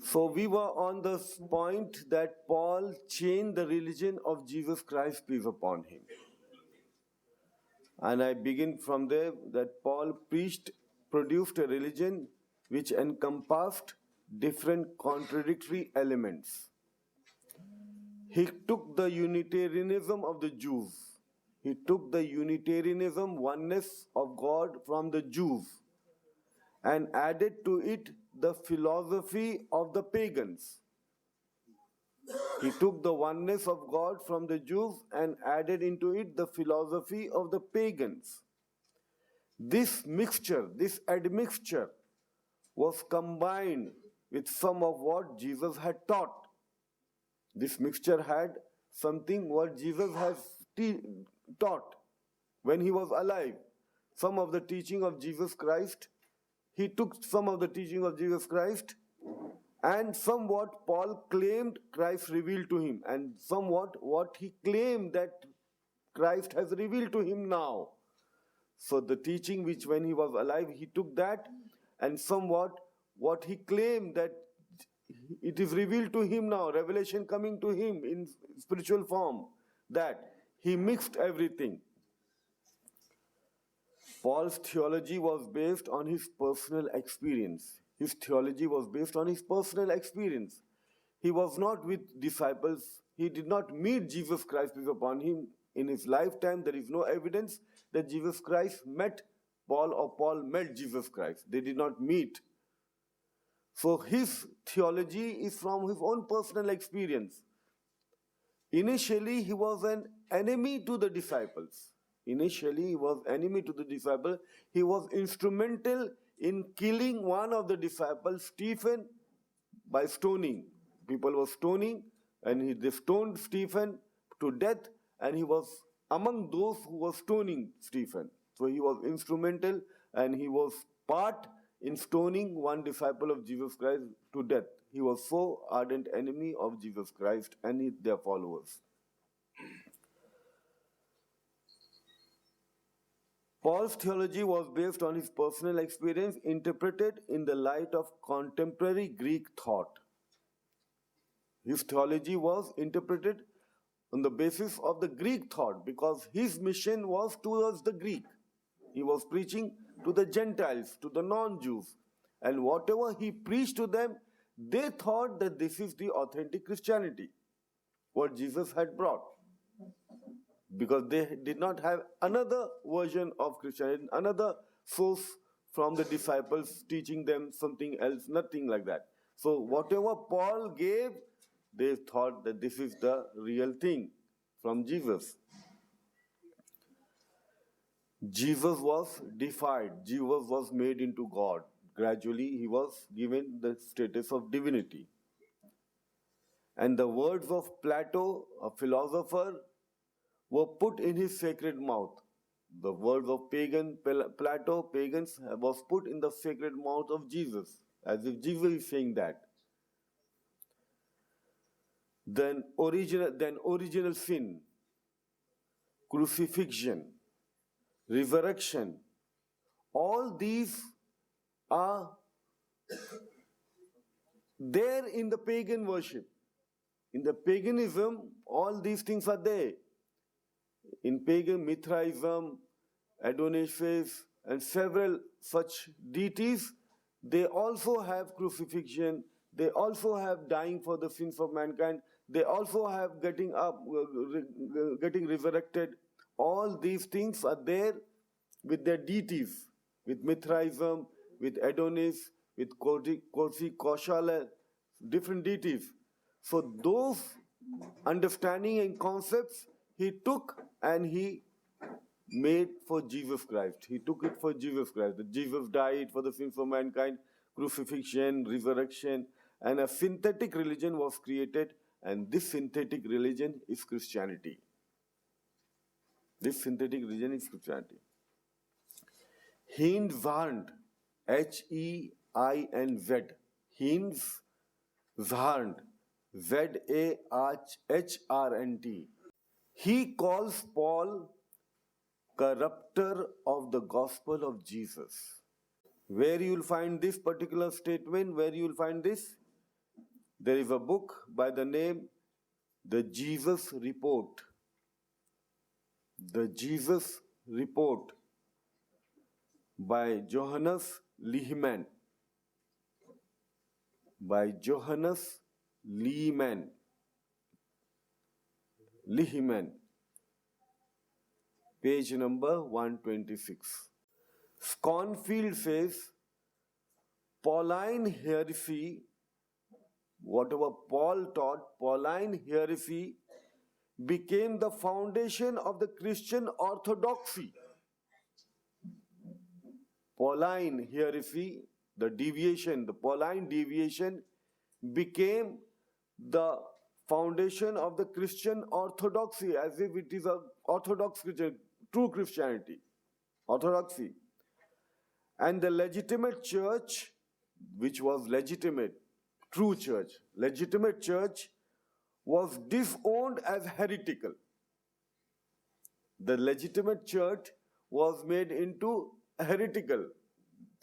So we were on the point that Paul changed the religion of Jesus Christ, peace upon him. And I begin from there that Paul produced a religion which encompassed different contradictory elements. He took the Unitarianism of the Jews. He took the Unitarianism, oneness of God from the Jews, and added to it the philosophy of the pagans. He took the oneness of God from the Jews and added into it the philosophy of the pagans. This mixture, this admixture, was combined with some of what Jesus had taught. This mixture had something what Jesus has taught when he was alive. Some of the teaching of Jesus Christ, he took some of the teaching of Jesus Christ and somewhat Paul claimed Christ revealed to him, and somewhat what he claimed that Christ has revealed to him now. So the teaching which when he was alive, he took that, and somewhat what he claimed that it is revealed to him now, revelation coming to him in spiritual form, that he mixed everything. Paul's theology was based on his personal experience. His theology was based on his personal experience. He was not with disciples. He did not meet Jesus Christ peace upon him in his lifetime. There is no evidence that Jesus Christ met Paul or Paul met Jesus Christ. They did not meet. So his theology is from his own personal experience. Initially, he was an enemy to the disciples. He was instrumental in killing one of the disciples, Stephen, by stoning. People were stoning, and they stoned Stephen to death, and he was among those who were stoning Stephen. So he was instrumental, and he was part in stoning one disciple of Jesus Christ to death. He was so ardent enemy of Jesus Christ and their followers. Paul's theology was based on his personal experience, interpreted in the light of contemporary Greek thought. His theology was interpreted on the basis of the Greek thought because his mission was towards the Greek. He was preaching to the Gentiles, to the non-Jews. And whatever he preached to them, they thought that this is the authentic Christianity, what Jesus had brought. Because they did not have another version of Christianity, another source from the disciples teaching them something else, nothing like that. So whatever Paul gave, they thought that this is the real thing from Jesus. Jesus was deified. Jesus was made into God. Gradually, he was given the status of divinity. And the words of Plato, a philosopher, were put in his sacred mouth. The words of Plato, pagans, was put in the sacred mouth of Jesus, as if Jesus is saying that. Then original sin, crucifixion, resurrection, all these are there in the pagan worship. In the paganism, all these things are there. In pagan Mithraism, Adonais, and several such deities, they also have crucifixion, they also have dying for the sins of mankind, they also have getting up, getting resurrected. All these things are there with their deities, with Mithraism, with Adonis, with Koshal, different deities. So those understanding and concepts he took and he made for Jesus Christ. He took it for Jesus Christ. That Jesus died for the sins of mankind, crucifixion, resurrection, and a synthetic religion was created, and this synthetic religion is Christianity. This synthetic religion is Christianity. Hindzarnd, H-E-I-N-Z, Hindzarnd, Z-A-H-R-N-T. He calls Paul corrupter of the gospel of Jesus. Where you will find this particular statement, where you will find this? There is a book by the name The Jesus Report. The Jesus Report by Johannes Lehmann. By Johannes Lehmann. Lehmann. Page number 126. Sconfield says, Pauline heresy, whatever Paul taught, Pauline heresy became the foundation of the Christian orthodoxy. Pauline heresy, the Pauline deviation became the foundation of the Christian orthodoxy, as if it is a orthodox Christian, true Christianity, orthodoxy. And the legitimate church, which was legitimate, true church, legitimate church, was disowned as heretical. The legitimate church was made into heretical,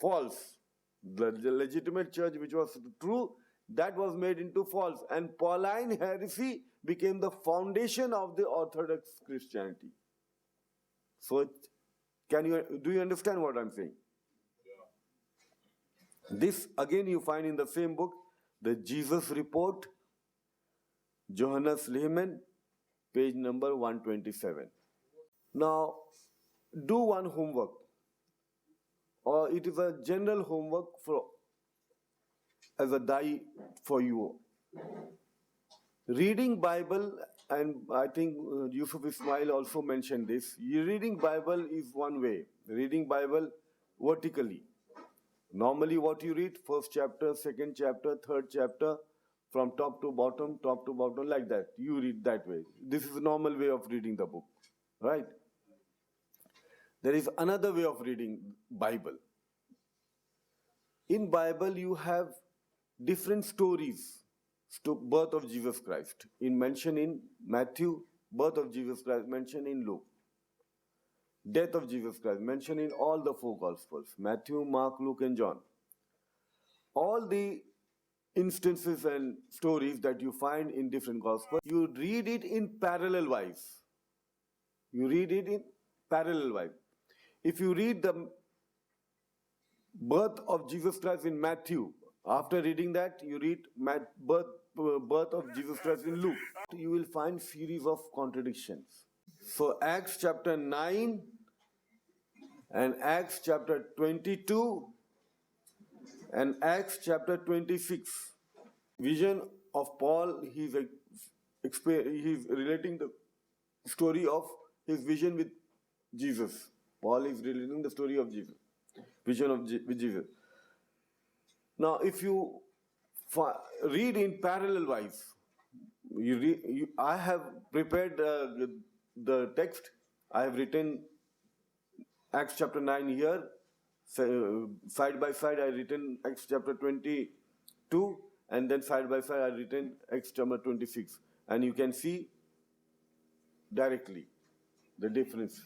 false. The legitimate church, which was true, that was made into false. And Pauline heresy became the foundation of the Orthodox Christianity. So, do you understand what I'm saying? This again you find in the same book, The Jesus Report, Johannes Lehmann, page number 127. Now, do one homework, or it is a general homework as a die for you. Reading Bible, and I think Yusuf Ismail also mentioned this, reading Bible is one way. Reading Bible vertically. Normally what you read, first chapter, second chapter, third chapter, from top to bottom, like that. You read that way. This is a normal way of reading the book, right? There is another way of reading Bible. In Bible you have different stories. Birth of Jesus Christ, mentioned in Matthew, birth of Jesus Christ mentioned in Luke. Death of Jesus Christ mentioned in all the four Gospels, Matthew, Mark, Luke and John. All the instances and stories that you find in different Gospels, you read it in parallel wise. If you read the birth of Jesus Christ in Matthew, after reading that, you read birth of Jesus Christ in Luke, you will find series of contradictions. So Acts chapter 9 and Acts chapter 22 and Acts chapter 26. Vision of Paul, he's relating the story of his vision with Jesus. Paul is relating the story of Jesus, vision with Jesus. Now, if you read in parallel wise, I have prepared the text. I have written Acts chapter 9 here. Side by side, I written Acts chapter 22, and then side by side, I written Acts chapter 26. And you can see directly the difference.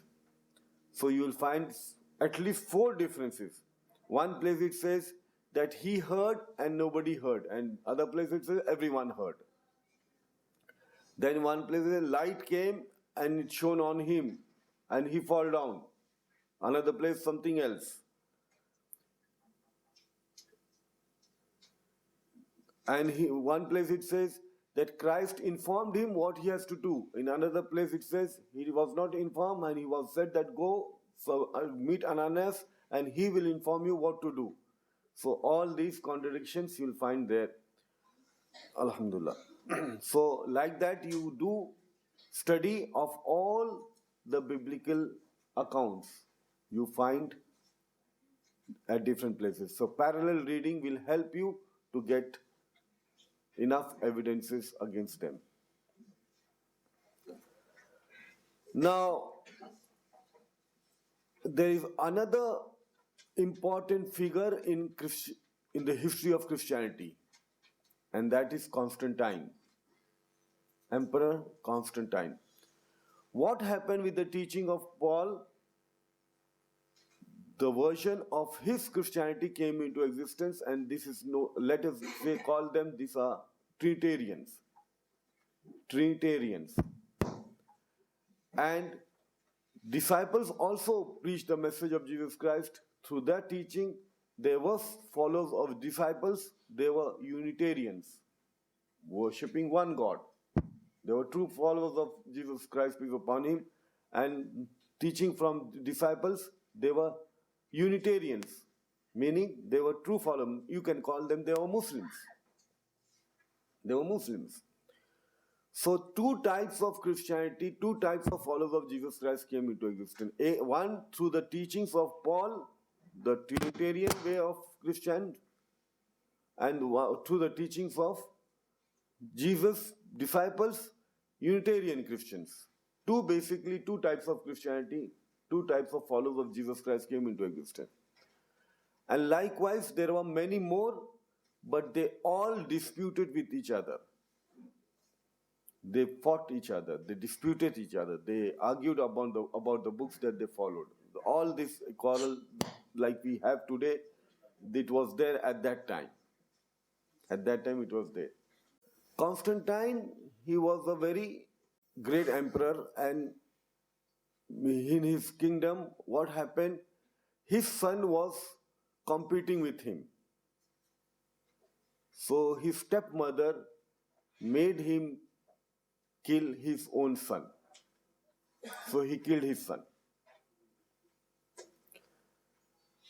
So you will find at least 4 differences. One place it says that he heard and nobody heard, and other place it says everyone heard. Then one place the light came and it shone on him and he fall down. Another place something else. And one place it says that Christ informed him what he has to do. In another place it says he was not informed and he was said that go meet Ananias and he will inform you what to do. So all these contradictions you'll find there. Alhamdulillah. So like that you do study of all the biblical accounts you find at different places. So parallel reading will help you to get enough evidences against them. Now, there is another important figure in the history of Christianity, and that is Constantine, Emperor Constantine. What happened with the teaching of Paul? The version of his Christianity came into existence, and this is let us say call them, these are Trinitarians. Trinitarians. And disciples also preached the message of Jesus Christ. Through their teaching, there were followers of disciples, they were Unitarians, worshipping one God. They were true followers of Jesus Christ, peace upon him, and teaching from disciples, they were Unitarians, meaning they were true followers. You can call them, they were Muslims. They were Muslims. So two types of Christianity, two types of followers of Jesus Christ came into existence. One through the teachings of Paul, the Trinitarian way of Christian, and through the teachings of Jesus' disciples, Unitarian Christians. Basically two types of Christianity, two types of followers of Jesus Christ came into existence. And likewise, there were many more, but they all disputed with each other. They fought each other, they disputed each other, they argued about the books that they followed. All this quarrel, like we have today, it was there at that time. At that time, it was there. Constantine, he was a very great emperor, and in his kingdom, what happened? His son was competing with him. So his stepmother made him kill his own son. So he killed his son.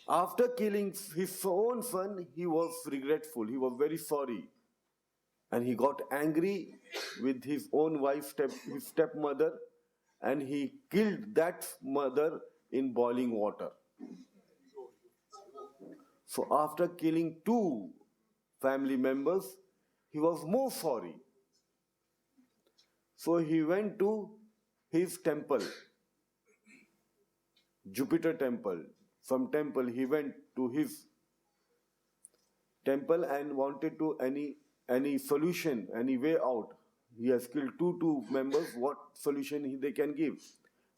After killing his own son, he was regretful. He was very sorry. And he got angry with his own wife, his stepmother, and he killed that mother in boiling water. So after killing two family members, he was more sorry. So he went to his temple, Jupiter temple. From temple, he went to his temple and wanted to any solution, any way out. He has killed two members. What solution they can give?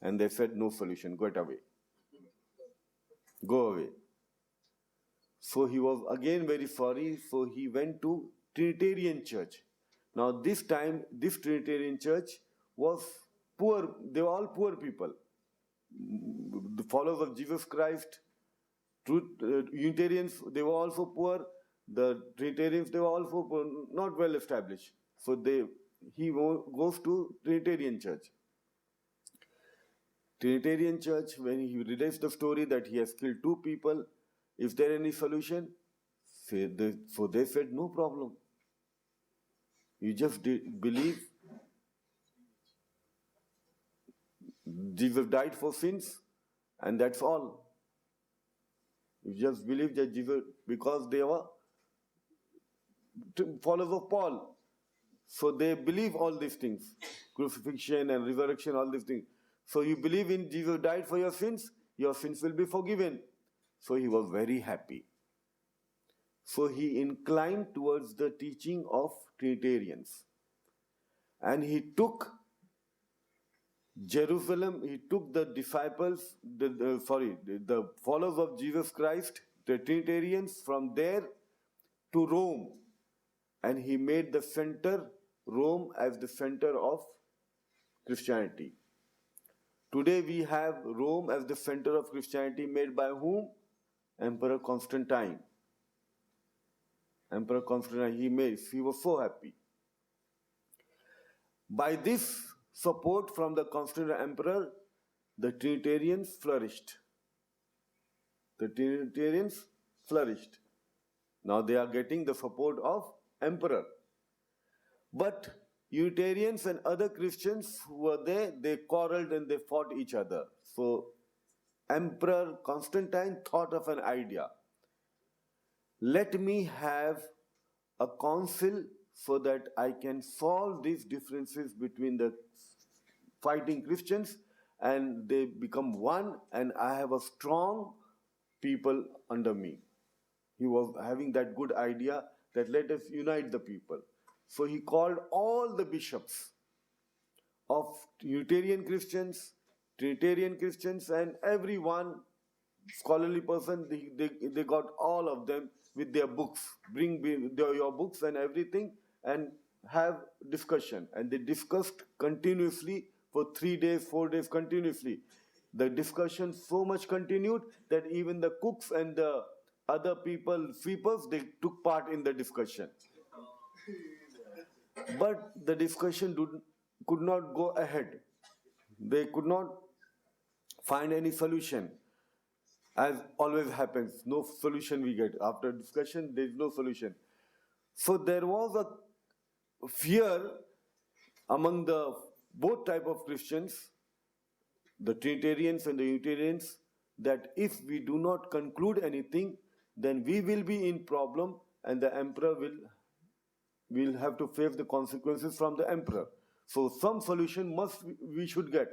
And they said, no solution. Get away. Go away. So he was again very sorry. So he went to Trinitarian church. Now this time, this Trinitarian church was poor. They were all poor people. The followers of Jesus Christ, Unitarians, they were also poor. The Trinitarians, they were also poor, not well established. So he goes to Trinitarian church. Trinitarian church, when he relates the story that he has killed two people, is there any solution? So they said, no problem. You just believe Jesus died for sins, and that's all. You just believe that Jesus, because they were followers of Paul. So they believe all these things, crucifixion and resurrection, all these things. So you believe in Jesus died for your sins will be forgiven. So he was very happy. So he inclined towards the teaching of Trinitarians. And he took Jerusalem, he took the disciples, the followers of Jesus Christ, the Trinitarians, from there to Rome. And he made the center, Rome, as the center of Christianity. Today we have Rome as the center of Christianity, made by whom? Emperor Constantine. Emperor Constantine, he was so happy. By this support from the Constantine Emperor, the Trinitarians flourished. The Trinitarians flourished. Now they are getting the support of Emperor. But Unitarians and other Christians who were there, they quarreled and they fought each other. So Emperor Constantine thought of an idea. Let me have a council so that I can solve these differences between the fighting Christians, and they become one, and I have a strong people under me. He was having that good idea that let us unite the people. So he called all the bishops of Unitarian Christians, Trinitarian Christians, and everyone, scholarly person, they got all of them with their books. Bring your books and everything, and have discussion. And they discussed continuously for 3 days, 4 days continuously. The discussion so much continued that even the cooks and the other people, sweepers, they took part in the discussion. But the discussion could not go ahead. They could not find any solution. As always happens, no solution we get. After discussion, there is no solution. So there was a fear among the both type of Christians, the Trinitarians and the Unitarians, that if we do not conclude anything, then we will be in problem and the emperor will have to face the consequences from the emperor. So some solution we should get.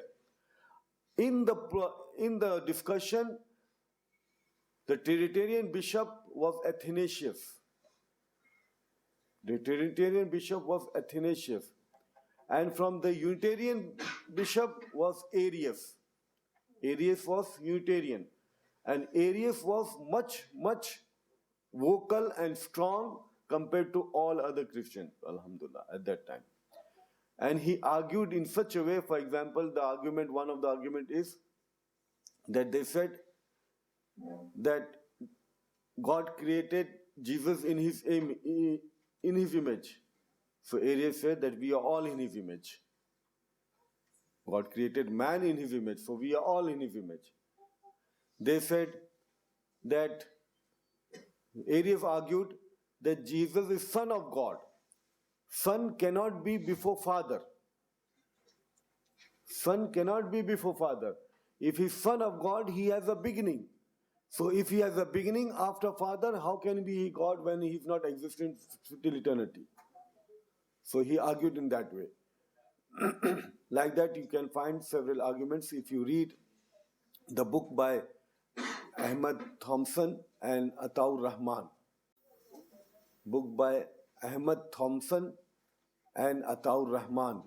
In the discussion, the Trinitarian bishop was Athanasius. The Trinitarian bishop was Athanasius. And from the Unitarian bishop was Arius. Arius was Unitarian. And Arius was much vocal and strong compared to all other Christians, alhamdulillah, at that time. And he argued in such a way, for example, one of the argument is that they said that God created Jesus in his image. So Arius said that we are all in his image. God created man in his image, so we are all in his image. They said that Arius argued that Jesus is Son of God. Son cannot be before Father. Son cannot be before Father. If he's Son of God, he has a beginning. So if he has a beginning after Father, how can he be God when he is not existent till eternity? So he argued in that way. Like that, you can find several arguments if you read the book by Ahmad Thompson and Ataur Rahman. Book by Ahmad Thompson and Ataur Rahman.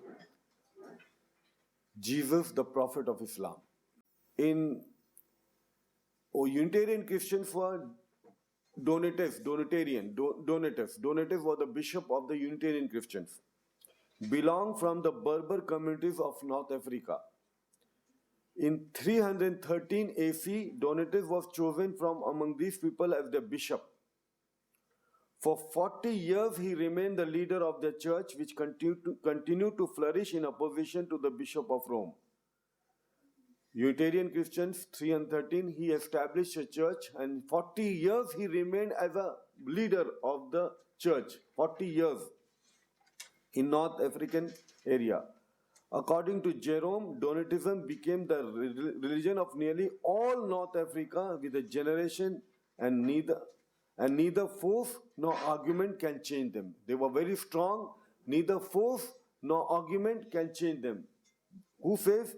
Jesus, the Prophet of Islam. Unitarian Christians were Donatus. Donatus was the bishop of the Unitarian Christians. Belonged from the Berber communities of North Africa. In 313 AC, Donatus was chosen from among these people as the bishop. For 40 years, he remained the leader of the church, which continued to flourish in opposition to the Bishop of Rome. Unitarian Christians, 313, he established a church, and 40 years he remained as a leader of the church. 40 years in North African area. According to Jerome, Donatism became the religion of nearly all North Africa with a generation, and neither force nor argument can change them. They were very strong. Neither force nor argument can change them. Who says?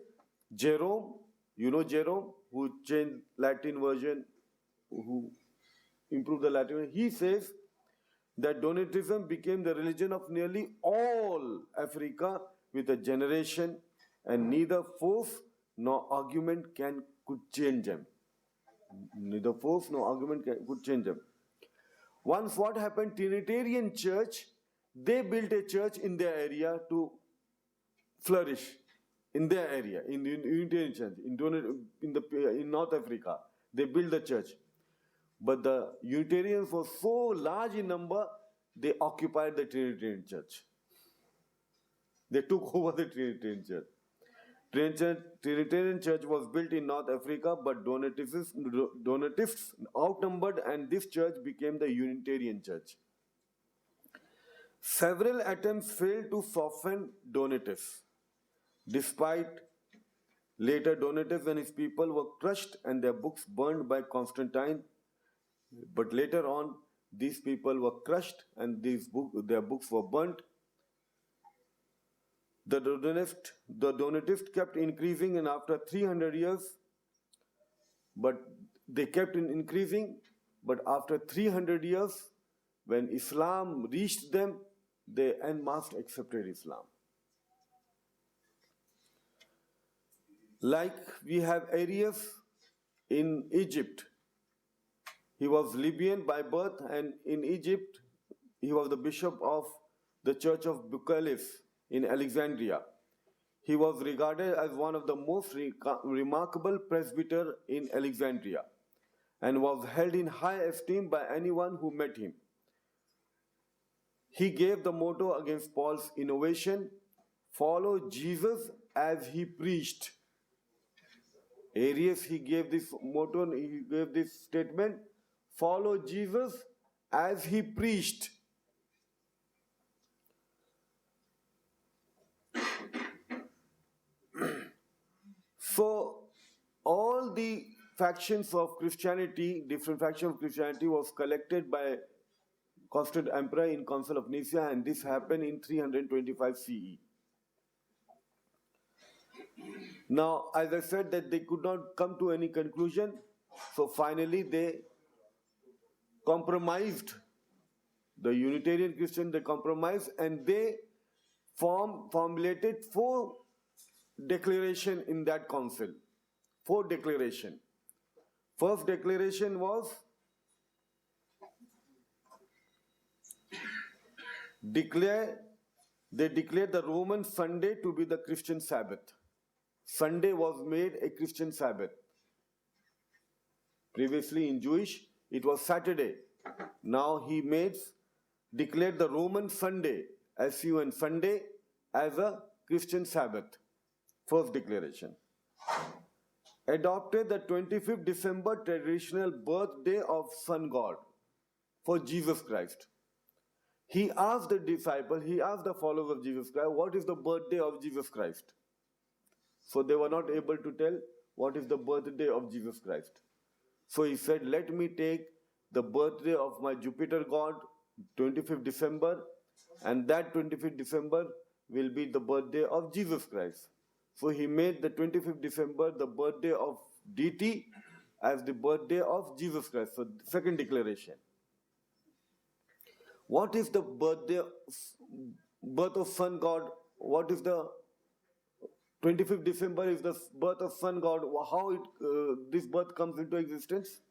Jerome. You know Jerome, who changed Latin version, who improved the Latin version. He says that Donatism became the religion of nearly all Africa with a generation, and neither force nor argument could change them. Neither force nor argument could change them. Once what happened, Trinitarian church, they built a church in their area to flourish in their area, in the Unitarian church, in North Africa. They built the church. But the Unitarians were so large in number, they occupied the Trinitarian church. They took over the Trinitarian church. Trinitarian church was built in North Africa, but Donatists outnumbered, and this church became the Unitarian church. Several attempts failed to soften Donatists. Despite later Donatus and his people were crushed and their books burned by Constantine, but later on these people were crushed and their books were burnt. The Donatists kept increasing, and after 300 years, but they kept increasing, but after 300 years, when Islam reached them, they en masse accepted Islam. Like we have Arius in Egypt. He was Libyan by birth, and in Egypt, he was the bishop of the Church of Bucellus in Alexandria. He was regarded as one of the most remarkable presbyters in Alexandria and was held in high esteem by anyone who met him. He gave the motto against Paul's innovation: follow Jesus as he preached. Arius, he gave this motto, he gave this statement: follow Jesus as he preached. So, all the factions of Christianity, different factions of Christianity, was collected by Constantine Emperor in Council of Nicaea, and this happened in 325 CE. Now, as I said, that they could not come to any conclusion, so finally they compromised. The Unitarian Christian, they compromised, and they formulated 4 declarations in that council. 4 declarations. First declaration was they declared the Roman Sunday to be the Christian Sabbath. Sunday was made a Christian Sabbath. Previously in Jewish, it was Saturday. Now he declared the Roman Sunday, S-U-N, Sunday, as a Christian Sabbath. First declaration. Adopted the 25th December traditional birthday of Sun God for Jesus Christ. He asked the followers of Jesus Christ, what is the birthday of Jesus Christ? So they were not able to tell what is the birthday of Jesus Christ. So he said, let me take the birthday of my Jupiter god, 25th December, and that 25th December will be the birthday of Jesus Christ. So he made the 25th December the birthday of deity as the birthday of Jesus Christ. So second declaration. What is the birth of Sun God? What is the 25th December is the birth of Sun God. How this birth comes into existence?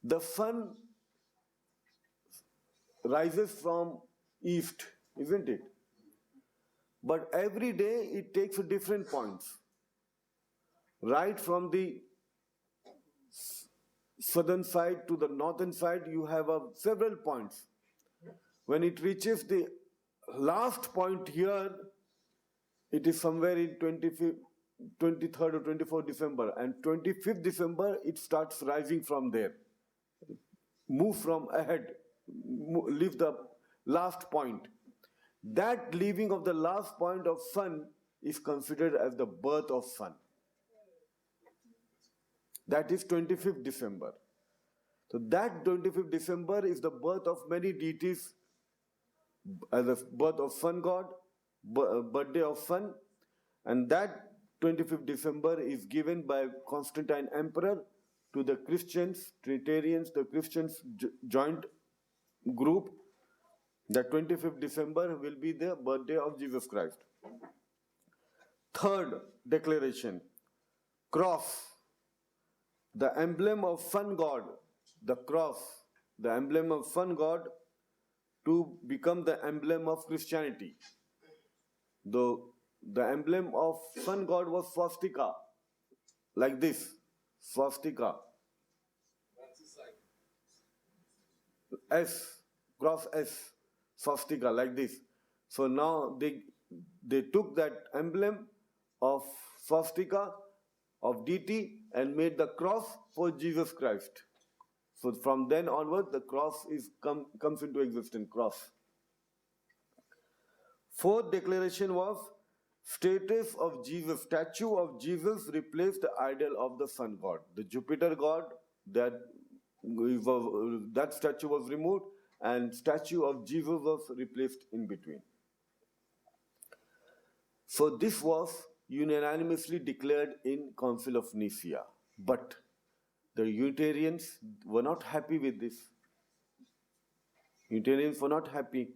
The sun rises from east, isn't it? But every day it takes different points. Right from the southern side to the northern side, you have several points. When it reaches the last point here, it is somewhere in 23rd or 24th December, and 25th December it starts rising from there. Move from ahead, leave the last point. That leaving of the last point of sun is considered as the birth of sun. That is 25th December. So that 25th December is the birth of many deities, as the birth of sun god, birthday of sun, and that 25th December is given by Constantine Emperor to the Christians, Trinitarians, the Christians joint group. The 25th December will be the birthday of Jesus Christ. Third declaration, cross, the emblem of sun god, the cross, the emblem of sun god, to become the emblem of Christianity. The emblem of sun god was swastika, like this, swastika. S, cross S, swastika, like this. So now they took that emblem of swastika, of deity, and made the cross for Jesus Christ. So from then onward, the cross comes into existence, cross. Fourth declaration was status of Jesus, statue of Jesus replaced the idol of the sun god. The Jupiter god, that statue was removed, and statue of Jesus was replaced in between. So this was unanimously declared in Council of Nicaea. But the Unitarians were not happy with this. Unitarians were not happy.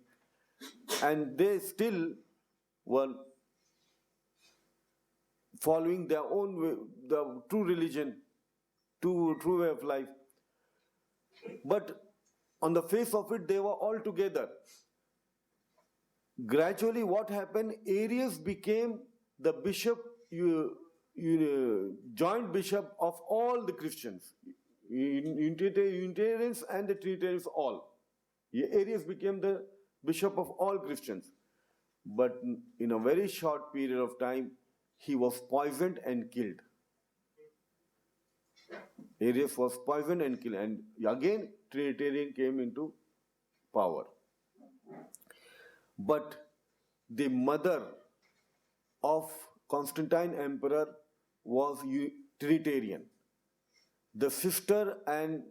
And they still were following their own way, the true religion, true way of life. But on the face of it, they were all together. Gradually, what happened? Arius became the bishop, joint bishop of all the Christians, Unitarians and the Trinitarians, all. Arius became the bishop of all Christians. But in a very short period of time, he was poisoned and killed. Arius was poisoned and killed, and again Trinitarian came into power. But the mother of Constantine Emperor was Trinitarian. The sister and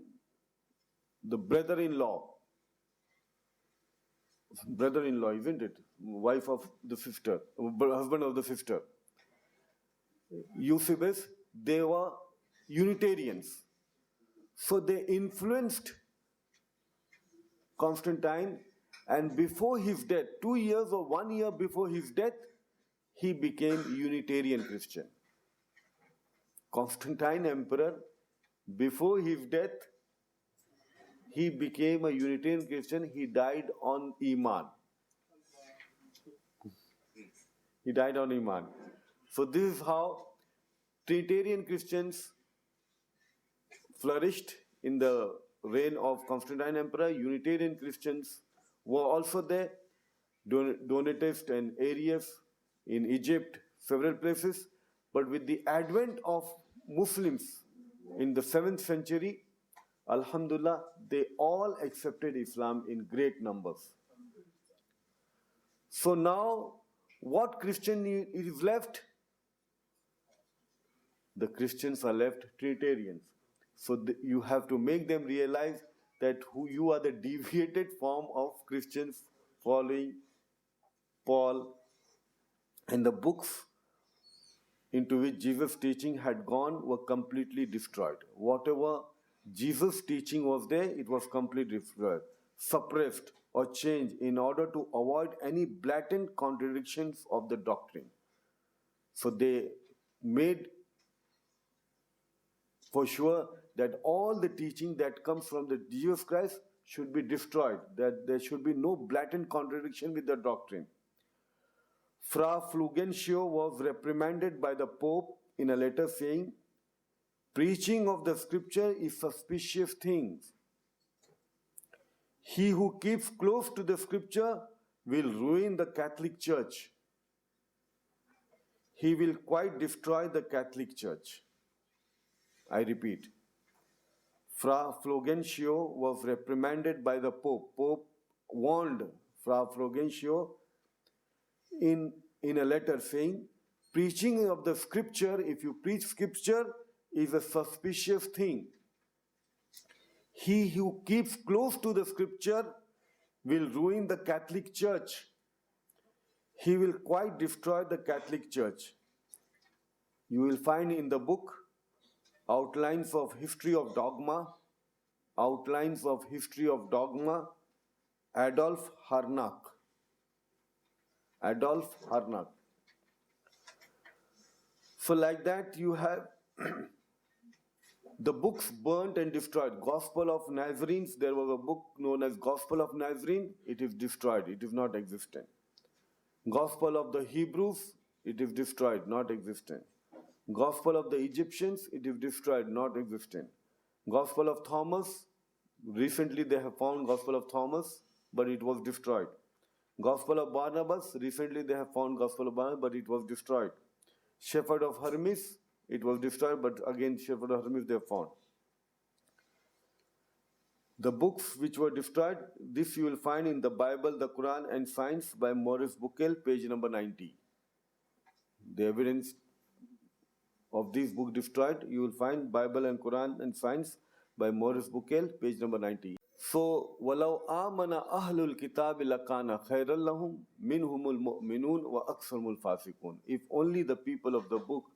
the brother-in-law, isn't it? Wife of the sister, husband of the sister, Eusebius, they were Unitarians. So they influenced Constantine, and before his death, 2 years or 1 year before his death, he became Unitarian Christian. Constantine Emperor, before his death, he became a Unitarian Christian. He died on Iman. He died on Iman. So this is how Trinitarian Christians flourished in the reign of Constantine Emperor. Unitarian Christians were also there. Donatists and Arius in Egypt, several places. But with the advent of Muslims in the 7th century, Alhamdulillah, they all accepted Islam in great numbers. So now, what Christian is left? The Christians are left Trinitarians. So you have to make them realize that you are the deviated form of Christians following Paul, and the books into which Jesus' teaching had gone were completely destroyed. Whatever Jesus' teaching was there, it was completely destroyed, suppressed or changed in order to avoid any blatant contradictions of the doctrine. So they made for sure that all the teaching that comes from the Jesus Christ should be destroyed, that there should be no blatant contradiction with the doctrine. Fra Fulgencio was reprimanded by the Pope in a letter saying, preaching of the scripture is suspicious things. He who keeps close to the scripture will ruin the Catholic Church. He will quite destroy the Catholic Church. I repeat, Fra Fulgencio was reprimanded by the Pope. Pope warned Fra Fulgencio in a letter saying, preaching of the scripture, if you preach scripture, is a suspicious thing. He who keeps close to the scripture will ruin the Catholic Church. He will quite destroy the Catholic Church. You will find in the book Outlines of History of Dogma, Adolf Harnack. So like that you have the books burnt and destroyed. Gospel of Nazarenes, there was a book known as Gospel of Nazarene, it is destroyed, it is not existent. Gospel of the Hebrews, it is destroyed, not existent. Gospel of the Egyptians, it is destroyed, not existent. Gospel of Thomas, recently they have found Gospel of Thomas, but it was destroyed. Gospel of Barnabas, recently they have found Gospel of Barnabas, but it was destroyed. Shepherd of Hermes, it was destroyed, but again Shepherd of Hermes they have found. The books which were destroyed, this you will find in the Bible, the Quran and Science by Maurice Bucaille, page number 90. The evidence of this book destroyed, you will find Bible and Quran and Science by Maurice Bucaille, page number 90. So, وَلَوْ آمَنَ أَهْلُ الْكِتَابِ لَكَانَ خَيْرًا لَهُمْ مِنْهُمُ الْمُؤْمِنُونَ وَأَكْثَرُهُمُ الْفَاسِقُونَ. If only the people of the book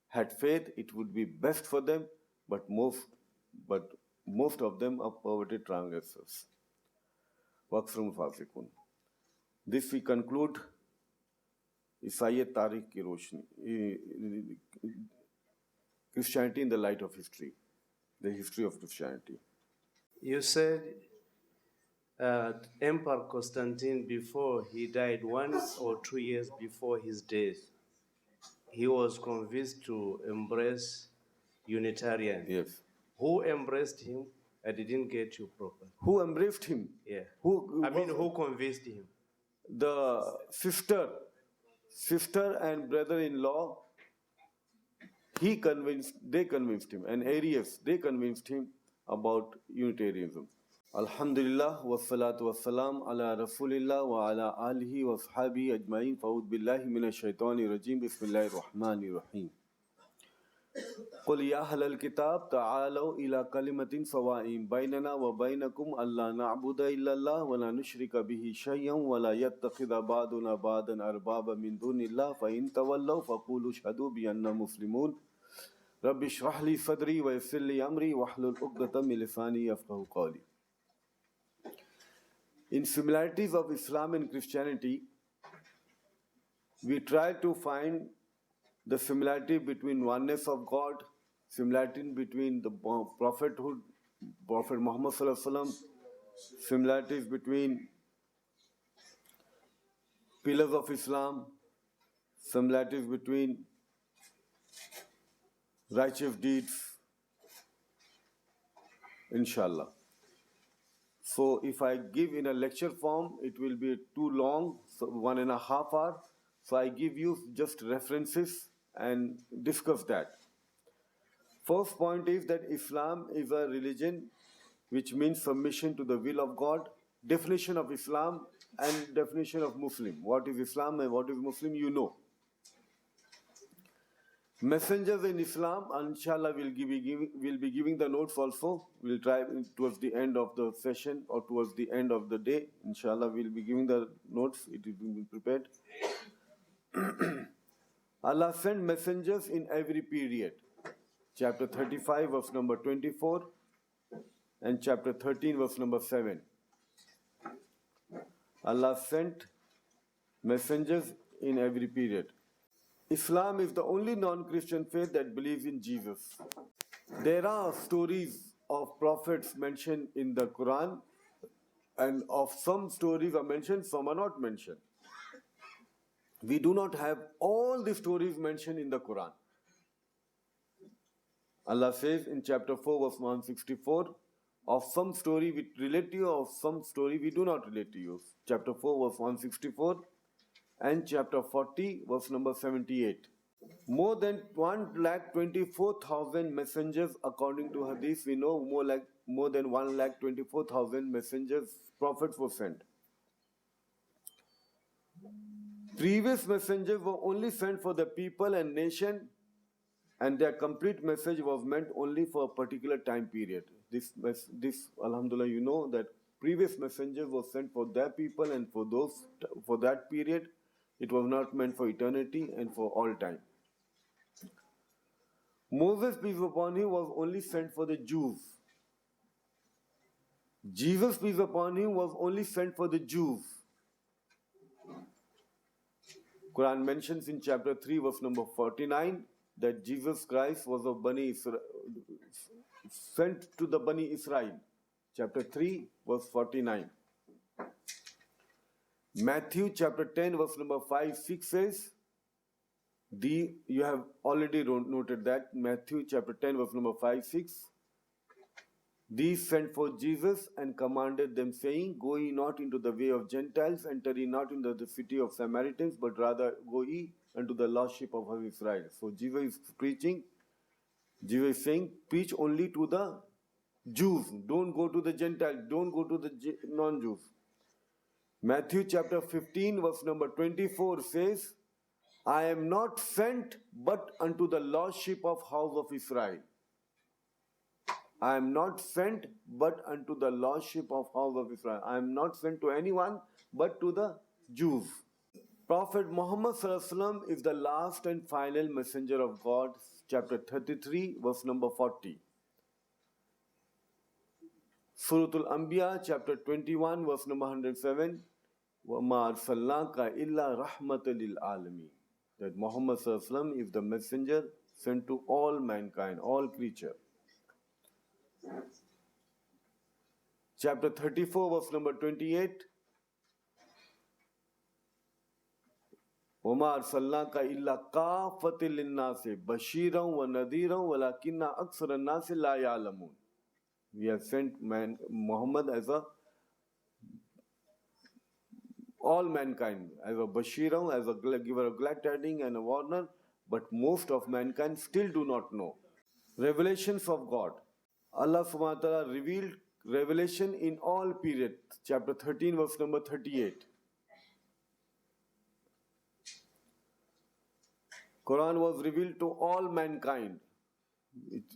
had faith, it would be best for them, but most of them are perverted transgressors. وَأَكْثَرُهُمُ الْفَاسِقُونَ. This we conclude Isaiah Tariq ki roshni, Christianity in the light of history, the history of Christianity. You said Emperor Constantine, before he died, 1 or 2 years before his death, he was convinced to embrace Unitarian. Yes. Who embraced him? I didn't get you properly. Who embraced him? Yeah. Who? Who convinced him? The sister and brother-in-law. They convinced him, and Arius, they convinced him about Unitarianism. Alhamdulillah wa salatu wa salam ala Rasulillah wa ala alihi wa sahabi ajma'in. Fa'ud billahi minash shaitani rajim. Bismillahir rahmanir rahim. قل يا أهل الكتاب تعالوا إلى كلمة سواء بيننا وبينكم ألا نعبد إلا الله ولا نشرك به شيئا ولا يتخذ بعضنا بعضا أربابا من دون الله فإن تولوا فقولوا اشهدوا بأننا مسلمون رب اشرح لي صدري ويسر لي أمري واحلل عقدة من لساني يفقهوا قولي. In similarities of Islam and Christianity, we try to find the similarity between oneness of God, similarity between the prophethood, Prophet Muhammad Sallallahu Alaihi Wasallam, similarities between pillars of Islam, similarities between righteous deeds, inshallah. So if I give in a lecture form, it will be too long, so 1.5 hours. So I give you just references and discuss that. First point is that Islam is a religion which means submission to the will of God. Definition of Islam and definition of Muslim. What is Islam and what is Muslim, you know. Messengers in Islam, inshallah, we'll be giving the notes also. We'll try towards the end of the session or towards the end of the day. Inshallah, we'll be giving the notes. It will be prepared. Allah sent messengers in every period. Chapter 35, verse number 24, and chapter 13, verse number 7. Allah sent messengers in every period. Islam is the only non-Christian faith that believes in Jesus. There are stories of prophets mentioned in the Quran, and of some stories are mentioned, some are not mentioned. We do not have all the stories mentioned in the Quran. Allah says in chapter 4, verse 164, of some story we relate to you, of some story we do not relate to you. Chapter 4, verse 164, and chapter 40, verse number 78. More than 124,000 messengers, according to Hadith, we know more than 124,000 messengers, prophets were sent. Previous messengers were only sent for the people and nation, and their complete message was meant only for a particular time period. This Alhamdulillah, you know that previous messengers were sent for their people and for that period. It was not meant for eternity and for all time. Moses, peace be upon him, was only sent for the Jews. Jesus, peace be upon him, was only sent for the Jews. Quran mentions in chapter 3, verse number 49, that Jesus Christ was of sent to the Bani Israel. Chapter 3, verse 49. Matthew chapter 10, verse number 5, 6 says, you have already noted that, Matthew chapter 10, verse number 5, 6. These sent for Jesus and commanded them, saying, Go ye not into the way of Gentiles, enter ye not into the city of Samaritans, but rather go ye unto the lost sheep of Israel. So Jesus is preaching, Jesus is saying, preach only to the Jews. Don't go to the Gentiles, don't go to the non-Jews. Matthew chapter 15, verse number 24 says, I am not sent but unto the lost sheep of house of Israel. I am not sent but unto the lost sheep of house of Israel. I am not sent to anyone but to the Jews. Prophet Muhammad Sallallahu Alaihi Wasallam is the last and final messenger of God. Chapter 33, verse number 40. Surah Al-Anbiya, chapter 21, verse number 107. وَمَا أَرْسَلْنَاكَ إِلَّا رَحْمَةً لِلْعَالَمِينَ. That Muhammad Sallallahu Alaihi Wasallam is the messenger sent to all mankind, all creatures. chapter 34, verse number 28. وَمَا أَرْسَلْنَاكَ إِلَّا كَافَّةً لِلنَّاسِ بَشِيرًا وَنَذِيرًا وَلَكِنَّ أَكْثَرَ النَّاسِ لَا يَعْلَمُونَ. We have sent Muhammad as all mankind, as a Bashira, as a giver of glad tidings and a warner, but most of mankind still do not know. Revelations of God. Allah subhanahu wa ta'ala revealed revelation in all periods. Chapter 13, verse number 38. Quran was revealed to all mankind.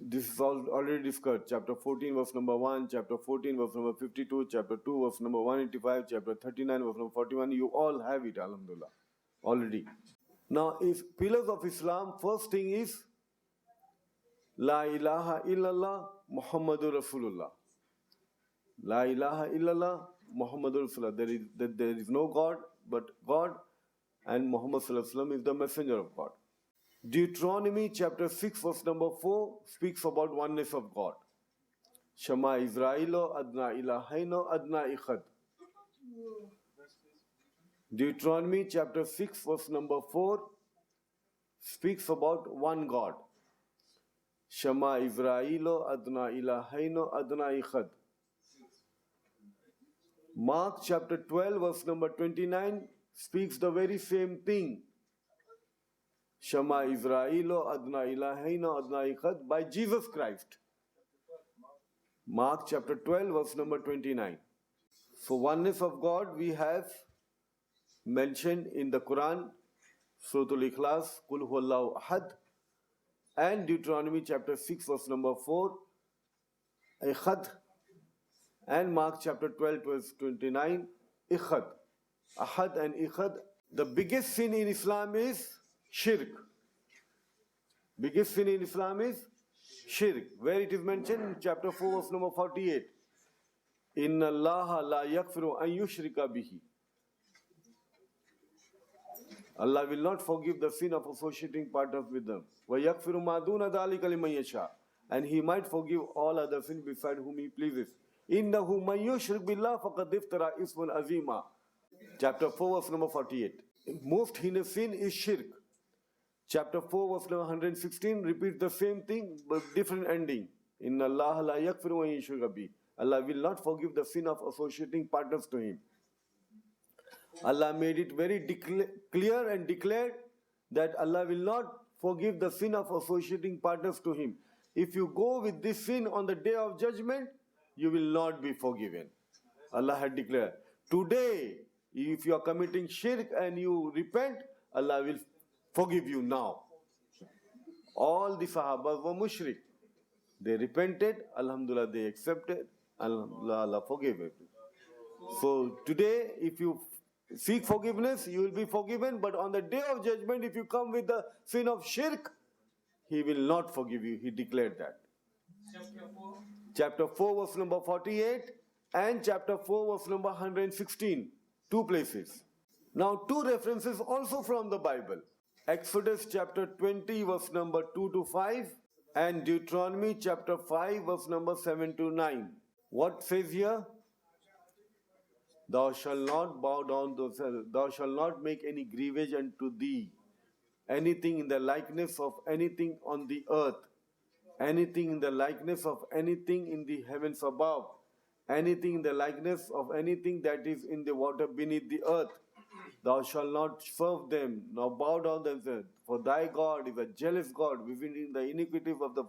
This is already discussed. Chapter 14, verse number 1, chapter 14, verse number 52, chapter 2, verse number 185, chapter 39, verse number 41. You all have it, alhamdulillah, already. Now, if pillars of Islam, first thing is La ilaha illallah Muhammadur Rasulullah. La ilaha illallah Muhammadur Rasulullah. There is no God but God, and Muhammad sallallahu alaihi wasallam is the messenger of God. Deuteronomy chapter 6 verse number 4 speaks about oneness of God. Shema Israelo adna ilahaino adna ikhad. Deuteronomy chapter 6 verse number 4 speaks about one God. Shema Israelo adna ilahaino adna ikhad. Mark chapter 12 verse number 29 speaks the very same thing. Shema Israelo adna ilahaino adna ikhad by Jesus Christ. Mark chapter 12 verse number 29. So oneness of God we have mentioned in the Quran, Surah Al-Ikhlas, Qul Huwallahu Ahad, and Deuteronomy chapter 6 verse number 4, Ikhad, and Mark chapter 12 verse 29, Ikhad. Ahad and Ikhad. The biggest sin in Islam is shirk. Biggest sin in Islam is shirk. Where it is mentioned in chapter 4 verse number 48. Inna Allah la yakfiru an yushrika bihi. Allah will not forgive the sin of associating partners with them. وَيَكْفِرُ مَا دُونَ ذَلِكَ لِمَنْ يَشَاءُ. And He might forgive all other sins beside whom He pleases. إِنَّهُ مَنْ يُشْرِكْ بِاللَّهِ فَقَدْ افْتَرَى إِثْمًا عَظِيمًا. Chapter 4 verse number 48. Most heinous sin is shirk. Chapter 4 verse number 116 repeats the same thing but different ending. إِنَّ اللَّهَ لَا يَكْفِرُ مَنْ يُشْرِكَ بِهِ. Allah will not forgive the sin of associating partners to Him. Allah made it very clear and declared that Allah will not forgive the sin of associating partners to Him. If you go with this sin on the day of judgment, you will not be forgiven. Allah had declared. Today, if you are committing shirk and you repent, Allah will forgive you now. All the Sahabas were mushrik. They repented, alhamdulillah, they accepted, alhamdulillah, Allah forgave it. So today, if you seek forgiveness, you will be forgiven. But on the day of judgment, if you come with the sin of shirk, He will not forgive you. He declared that. Chapter 4 verse number 48 and chapter 4 verse number 116. Two places. Now two references also from the Bible. Exodus chapter 20 verse number 2 to 5 and Deuteronomy chapter 5 verse number 7 to 9. What says here? Thou shalt not bow down to self, thou shalt not make any grievance unto thee, anything in the likeness of anything on the earth, anything in the likeness of anything in the heavens above, anything in the likeness of anything that is in the water beneath the earth. Thou shalt not serve them, nor bow down themselves, for thy God is a jealous God, visiting the iniquities of the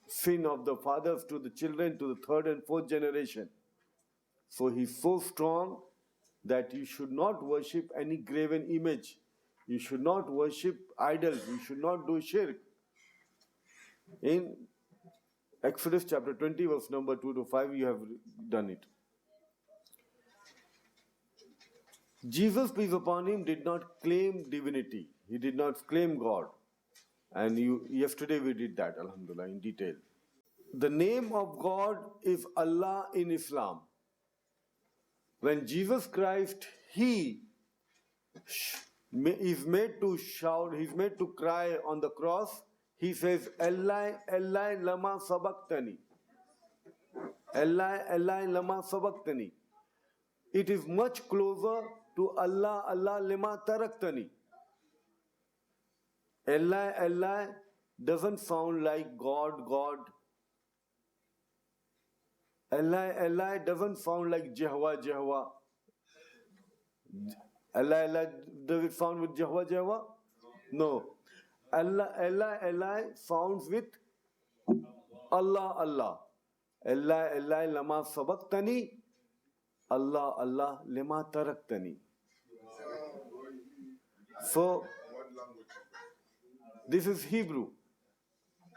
sin of the fathers to the children to the third and fourth generation. So He's so strong that you should not worship any graven image. You should not worship idols. You should not do shirk. In Exodus chapter 20 verse number 2 to 5, you have done it. Jesus, peace upon Him, did not claim divinity. He did not claim God. And yesterday we did that, alhamdulillah, in detail. The name of God is Allah in Islam. When Jesus Christ, He is made to shout, He's made to cry on the cross, He says, Eli, Eli, lama sabachthani. Allah, Allah lama sabaktani. It is much closer to Allah, Allah lima taraktani. Allah, Allah doesn't sound like God, God. Allah, Allah doesn't sound like Jehwa, Jehwa. Allah, Allah, does it sound with Jehwa, Jehwa? No. Allah, Allah, Allah sounds with Allah, Allah. Allah, Allah lama sabaktani. Allah, Allah lima taraktani. So, this is Hebrew,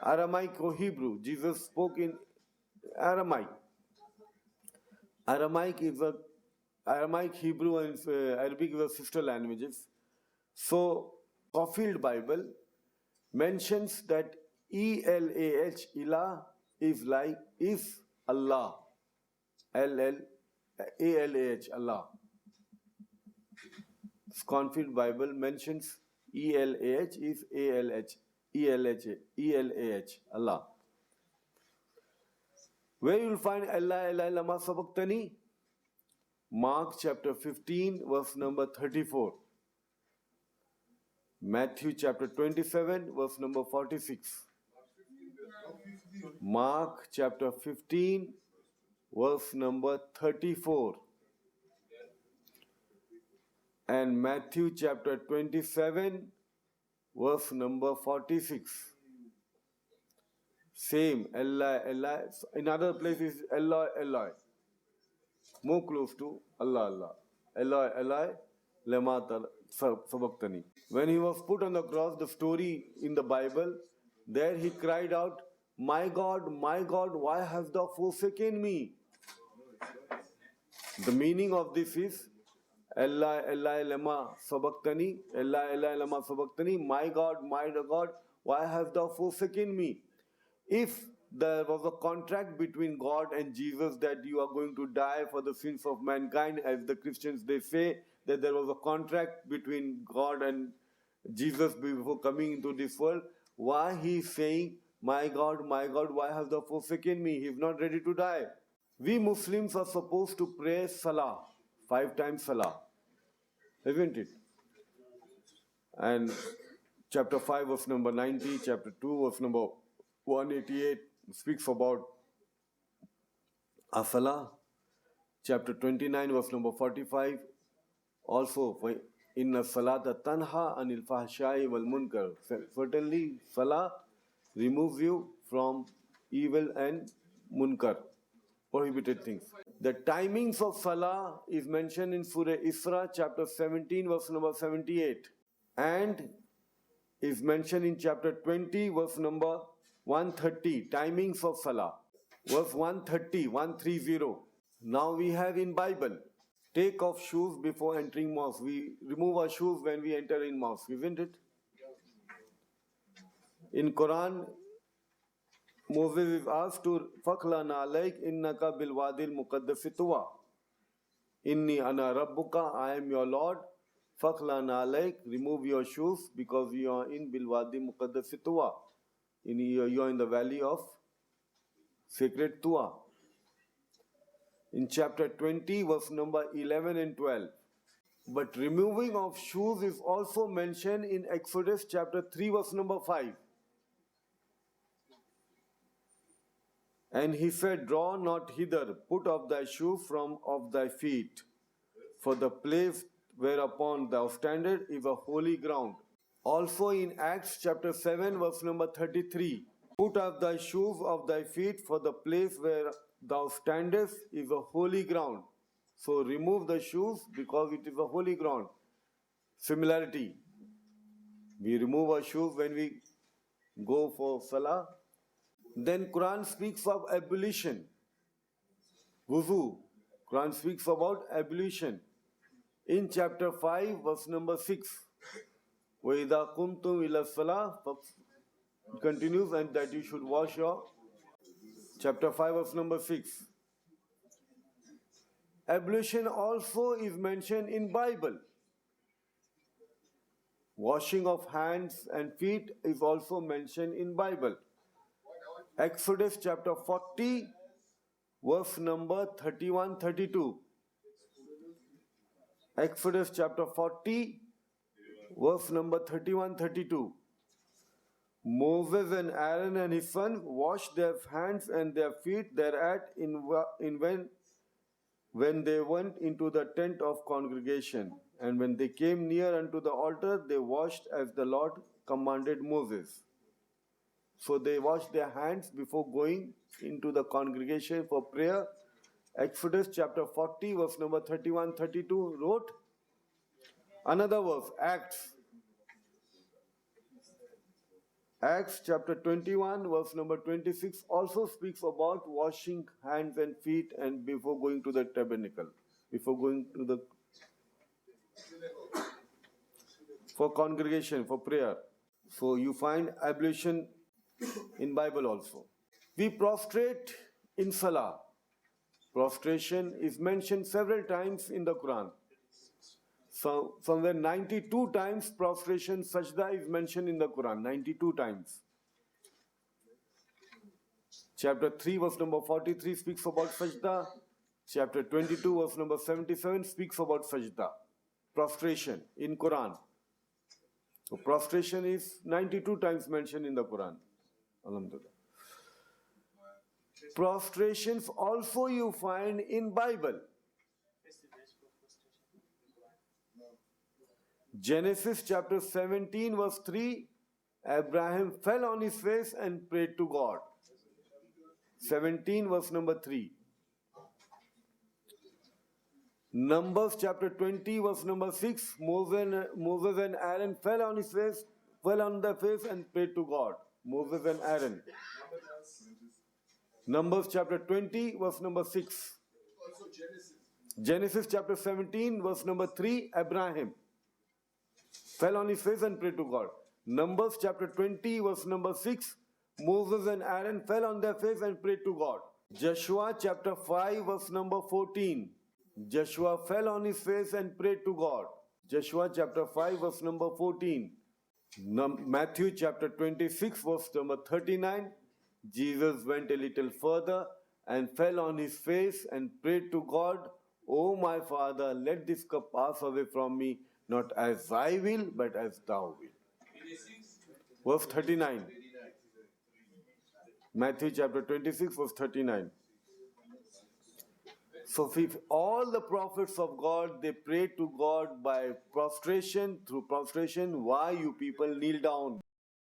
Aramaic or Hebrew. Jesus spoke in Aramaic. Aramaic, Hebrew, and Arabic are sister languages. So, Scofield Bible mentions that ELAH, Ilah, is Allah. ALAH, Allah. Scofield Bible mentions ELAH is ELAH, Allah. Where you will find Allah, Allah lama sabaktani? Mark chapter 15, verse number 34. Matthew chapter 27, verse number 46. Mark chapter 15, verse number 34. And Matthew chapter 27, verse number 46. Same, Allah, Allah. In other places, Allah, Allah. More close to Allah, Allah. Allah, Allah, lama sabaktani. When he was put on the cross, the story in the Bible, there he cried out, my God, why hast thou forsaken me? The meaning of this is, Allah, Allah lama sabaktani, Allah, Allah lama sabaktani, my God, why hast thou forsaken me? If there was a contract between God and Jesus that you are going to die for the sins of mankind, as the Christians they say that there was a contract between God and Jesus before coming into this world, why he is saying, my God, why hast thou forsaken me? He is not ready to die. We Muslims are supposed to pray Salah, 5 times Salah, isn't it? And chapter 5 verse number 90, chapter 2 verse number 188 speaks about As-Salah. Chapter 29 verse number 45 also, Inna salata tanha anil fahshai wal munkar. Certainly Salah removes you from evil and munkar, prohibited things. The timings of Salah is mentioned in Surah Isra chapter 17 verse number 78 and is mentioned in chapter 20 verse number 130, timings of Salah. Verse 130. Now we have in Bible, take off shoes before entering mosque. We remove our shoes when we enter in mosque, isn't it? In Quran, Moses is asked to Fakhlana alaik innaka bil wadil muqaddasi tuwa. Inni ana rabbuka, I am your Lord. Fakhlana alaik, remove your shoes because you are in bil wadi muqaddasi tuwa. You are in the valley of sacred Tuwa. In chapter 20, verse number 11 and 12. But removing of shoes is also mentioned in Exodus chapter 3, verse number 5. And he said, draw not hither, put off thy shoe from off thy feet, for the place whereupon thou standest is a holy ground. Also in Acts chapter 7 verse number 33, put off thy shoes of thy feet, for the place where thou standest is a holy ground. So remove the shoes because it is a holy ground. Similarity, we remove our shoes when we go for Salah. Then Quran speaks of ablution. Wuzu. Quran speaks about ablution. In chapter 5 verse number 6. وَإِذَا قُمْتُمْ إِلَى الصَّلَاةِ, it continues, and that you should wash your, chapter 5 verse number 6. Ablution also is mentioned in Bible. Washing of hands and feet is also mentioned in Bible. Exodus chapter 40 verse number 31 32. Exodus chapter 40, verse number 31 32. Moses and Aaron and his son washed their hands and their feet thereat when they went into the tent of congregation. And when they came near unto the altar, they washed as the Lord commanded Moses. So they washed their hands before going into the congregation for prayer. Exodus chapter 40, verse number 31 32 wrote. Another verse, Acts chapter 21, verse number 26 also speaks about washing hands and feet and before going to the tabernacle, before going to the for congregation, for prayer. So you find ablution in Bible also. We prostrate in Salah. Prostration is mentioned several times in the Quran. So somewhere 92 times prostration sajda is mentioned in the Quran, 92 times. Chapter 3 verse number 43 speaks about sajda. Chapter 22 verse number 77 speaks about sajda, prostration in Quran. So prostration is 92 times mentioned in the Quran. Alhamdulillah. Prostrations also you find in Bible. Genesis chapter 17 verse 3, Abraham fell on his face and prayed to God. 17 verse number 3. Numbers chapter 20 verse number 6, Moses and Aaron fell on their face and prayed to God. Moses and Aaron. Numbers chapter 20 verse number 6. Genesis chapter 17 verse number 3, Abraham fell on his face and prayed to God. Numbers chapter 20 verse number 6, Moses and Aaron fell on their face and prayed to God. Joshua chapter 5 verse number 14, Joshua fell on his face and prayed to God. Joshua chapter 5 verse number 14. Matthew chapter 26 verse number 39, Jesus went a little further and fell on his face and prayed to God, O my Father, let this cup pass away from me, not as I will, but as thou wilt. Verse 39. Matthew chapter 26, verse 39. So if all the prophets of God, they prayed to God by prostration, through prostration, why you people kneel down?